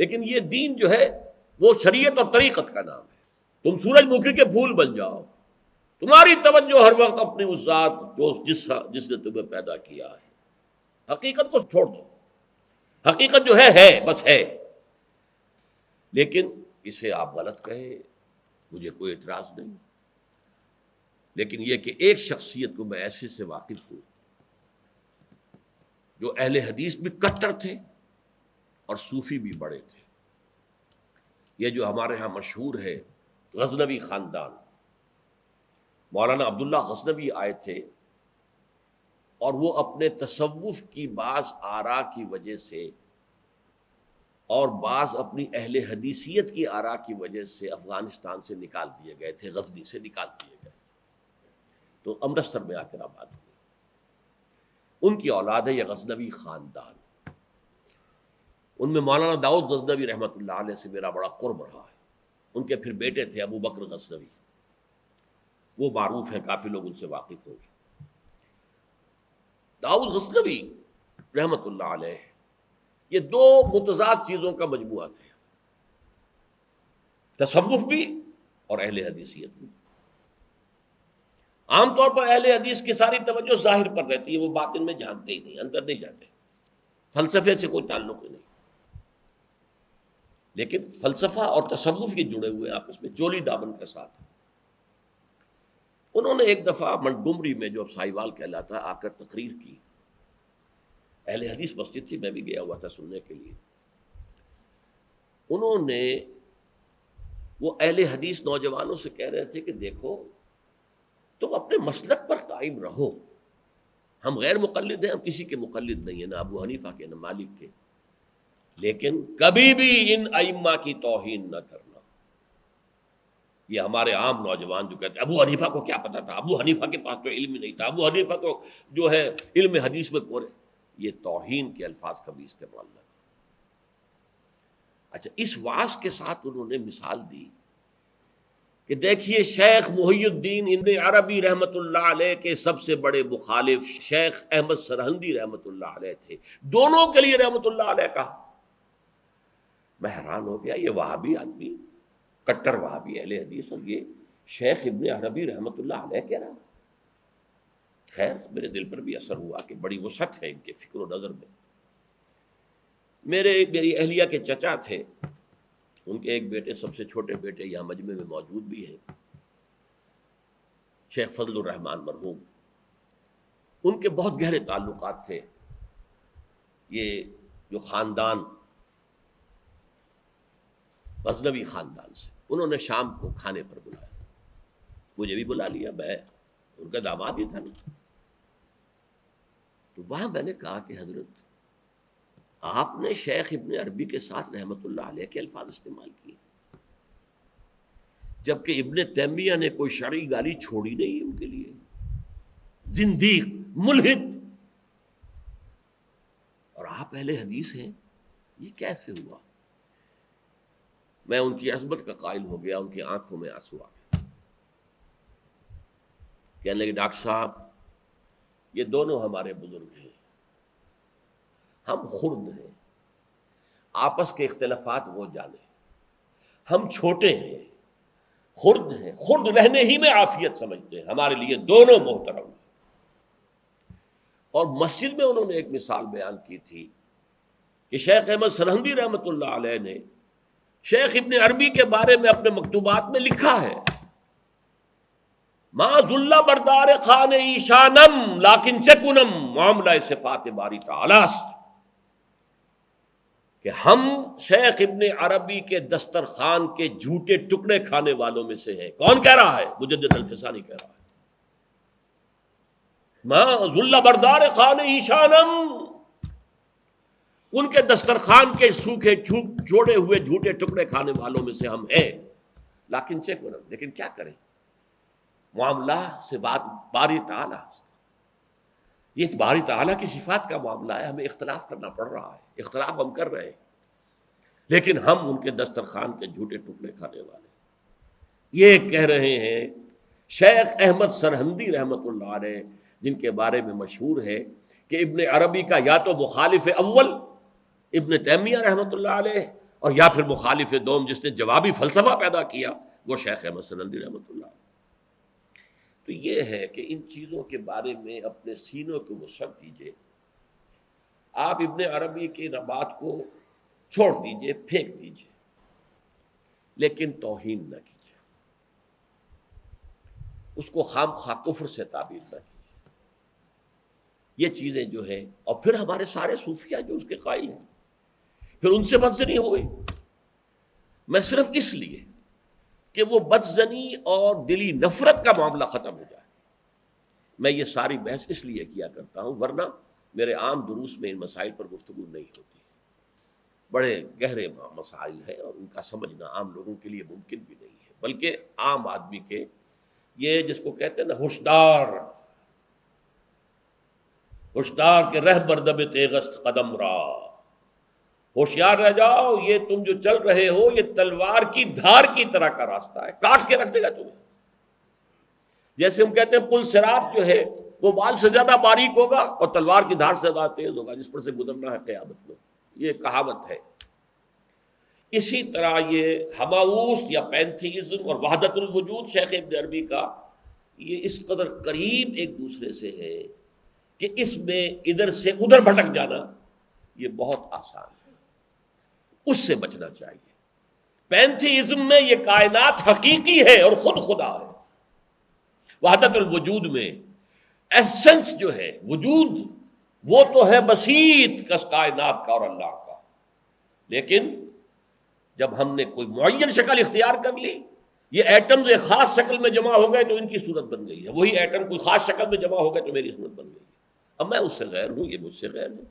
لیکن یہ دین جو ہے وہ شریعت اور طریقت کا نام ہے۔ تم سورج مکھی کے پھول بن جاؤ، تمہاری توجہ ہر وقت اپنی اس ذات جس نے تمہیں پیدا کیا ہے۔ حقیقت کو چھوڑ دو، حقیقت جو ہے بس ہے، لیکن اسے آپ غلط کہیں، مجھے کوئی اعتراض نہیں، لیکن یہ کہ ایک شخصیت کو میں ایسے سے واقف ہوں جو اہل حدیث بھی کٹر تھے اور صوفی بھی بڑے تھے۔ یہ جو ہمارے ہاں مشہور ہے غزنوی خاندان، مولانا عبداللہ غزنوی آئے تھے اور وہ اپنے تصوف کی بعض آراء کی وجہ سے اور بعض اپنی اہل حدیثیت کی آراء کی وجہ سے افغانستان سے نکال دیے گئے تھے، غزنی سے نکال دیے گئے، تو امرتسر میں آ کر آباد ہوئے۔ ان کی اولاد ہے یہ غزنوی خاندان۔ ان میں مولانا داؤد غزنوی رحمۃ اللہ علیہ سے میرا بڑا قرب رہا ہے۔ ان کے پھر بیٹے تھے ابو بکر غزنوی، وہ معروف ہیں، کافی لوگ ان سے واقف ہوں گے۔ داؤد غزنوی رحمۃ اللہ علیہ یہ دو متضاد چیزوں کا مجموعہ تھے، تصوف بھی اور اہل حدیثیت بھی۔ عام طور پر اہل حدیث کی ساری توجہ ظاہر پر رہتی ہے، وہ باطن میں جھانکتے ہی نہیں، اندر نہیں جاتے، فلسفے سے کوئی تعلق ہی نہیں، لیکن فلسفہ اور تصوف یہ جڑے ہوئے آپس میں چولی دامن کے ساتھ۔ انہوں نے ایک دفعہ منٹگمری میں جو اب سائیوال کہلاتا ہے آ کر تقریر کی، اہل حدیث مسجد تھی، میں بھی گیا ہوا تھا سننے کے لیے۔ انہوں نے وہ اہل حدیث نوجوانوں سے کہہ رہے تھے کہ دیکھو تم اپنے مسلک پر قائم رہو، ہم غیر مقلد ہیں، ہم کسی کے مقلد نہیں ہیں، نہ ابو حنیفہ کے نہ مالک کے، لیکن کبھی بھی ان ائمہ کی توہین نہ کرنا۔ یہ ہمارے عام نوجوان جو کہتے ہیں ابو حنیفہ کو کیا پتا تھا، ابو حنیفہ کے پاس تو علم ہی نہیں تھا، ابو حنیفہ کو جو ہے علم حدیث میں کورے، یہ توہین کے الفاظ کبھی استعمال نہ کریں۔ اچھا، اس واعظ کے ساتھ انہوں نے مثال دی کہ دیکھیے شیخ محی الدین ابن عربی رحمۃ اللہ علیہ کے سب سے بڑے مخالف شیخ احمد سرہندی رحمۃ اللہ علیہ تھے، دونوں کے لیے رحمۃ اللہ علیہ کہا۔ میں حیران ہو گیا، یہ وہابی آدمی، کٹر وہابی اہل حدیث، اور یہ شیخ ابن عربی رحمۃ اللہ علیہ کہہ رہا۔ خیر میرے دل پر بھی اثر ہوا کہ بڑی وسعت ہے ان کے فکر و نظر میں۔ میری اہلیہ کے چچا تھے، ان کے ایک بیٹے، سب سے چھوٹے بیٹے یہاں مجمع میں موجود بھی ہیں، شیخ فضل الرحمان مرحوم۔ ان کے بہت گہرے تعلقات تھے یہ جو خاندان غزنوی خاندان سے۔ انہوں نے شام کو کھانے پر بلایا، مجھے بھی بلا لیا، میں ان کا داماد ہی تھا نا۔ تو وہاں میں نے کہا کہ حضرت آپ نے شیخ ابن عربی کے ساتھ رحمت اللہ علیہ کے الفاظ استعمال کیے، جبکہ ابن تیمیہ نے کوئی شرعی گالی چھوڑی نہیں ان کے لیے، زندیق، ملحد، اور آپ اہل حدیث ہیں، یہ کیسے ہوا؟ میں ان کی عظمت کا قائل ہو گیا، ان کی آنکھوں میں آنسو آ گئے، کہنے لگے ڈاکٹر صاحب یہ دونوں ہمارے بزرگ ہیں، ہم خرد ہیں، آپس کے اختلافات وہ جانے، ہم چھوٹے ہیں، خرد ہیں، خرد رہنے ہی میں عافیت سمجھتے ہیں، ہمارے لیے دونوں محترم ہیں۔ اور مسجد میں انہوں نے ایک مثال بیان کی تھی کہ شیخ احمد سرہندی رحمۃ اللہ علیہ نے شیخ ابن عربی کے بارے میں اپنے مکتوبات میں لکھا ہے، ما ذل بردار خان ایشانم لیکن چکنم معاملہ صفات باری تعالی است، کہ ہم شیخ ابن عربی کے دسترخوان کے جھوٹے ٹکڑے کھانے والوں میں سے ہیں۔ کون کہہ رہا ہے؟ مجدد الفسانی کہہ رہا ہے، ما ذل بردار خان ایشانم، ان کے دسترخوان کے سوکھے چھوڑے ہوئے جھوٹے ٹکڑے کھانے والوں میں سے ہم ہیں، لیکن چکنم، لیکن کیا کریں، معاملہ سے بات باری تعالیٰ، یہ باری تعالیٰ کی صفات کا معاملہ ہے، ہمیں اختلاف کرنا پڑ رہا ہے، اختلاف ہم کر رہے ہیں، لیکن ہم ان کے دسترخوان کے جھوٹے ٹکڑے کھانے والے۔ یہ کہہ رہے ہیں شیخ احمد سرہندی رحمۃ اللہ علیہ، جن کے بارے میں مشہور ہے کہ ابن عربی کا یا تو مخالف اول ابن تیمیہ رحمۃ اللہ علیہ اور یا پھر مخالف دوم جس نے جوابی فلسفہ پیدا کیا وہ شیخ احمد سنندی رحمۃ اللہ۔ تو یہ ہے کہ ان چیزوں کے بارے میں اپنے سینوں کو وسعت دیجیے۔ آپ ابن عربی کی بات کو چھوڑ دیجیے، پھینک دیجیے، لیکن توہین نہ کیجیے، اس کو خام خواہ کفر سے تعبیر نہ کیجیے۔ یہ چیزیں جو ہیں، اور پھر ہمارے سارے صوفیہ جو اس کے قائل ہیں، پھر ان سے بدزنی ہو گئی۔ میں صرف اس لیے کہ وہ بدزنی اور دلی نفرت کا معاملہ ختم ہو جائے میں یہ ساری بحث اس لیے کیا کرتا ہوں، ورنہ میرے عام دروس میں ان مسائل پر گفتگو نہیں ہوتی۔ بڑے گہرے مسائل ہیں اور ان کا سمجھنا عام لوگوں کے لیے ممکن بھی نہیں ہے، بلکہ عام آدمی کے، یہ جس کو کہتے ہیں نا ہوشدار کے رہ بردب تیغست قدم را، ہوشیار رہ جاؤ، یہ تم جو چل رہے ہو یہ تلوار کی دھار کی طرح کا راستہ ہے، کاٹ کے رکھ دے گا تمہیں۔ جیسے ہم کہتے ہیں پل صراط جو ہے وہ بال سے زیادہ باریک ہوگا اور تلوار کی دھار سے زیادہ تیز ہوگا، جس پر سے گزرنا ہے قیامت میں، یہ کہاوت ہے۔ اسی طرح یہ ہماؤس یا پینتھیزم اور وحدت الوجود شیخ ابن عربی کا، یہ اس قدر قریب ایک دوسرے سے ہے کہ اس میں ادھر سے ادھر بھٹک جانا یہ بہت آسان ہے، اس سے بچنا چاہیے۔ پینتھیزم میں یہ کائنات حقیقی ہے اور خود خدا ہے، وحدت الوجود میں ایسنس جو ہے وجود وہ تو ہے بسیط کس کائنات کا اور اللہ کا، لیکن جب ہم نے کوئی معین شکل اختیار کر لی، یہ ایٹمز ایک خاص شکل میں جمع ہو گئے تو ان کی صورت بن گئی ہے، وہی ایٹم کوئی خاص شکل میں جمع ہو گئے تو میری صورت بن گئی ہے۔ اب میں اس سے غیر ہوں، یہ مجھ سے غیر ہے۔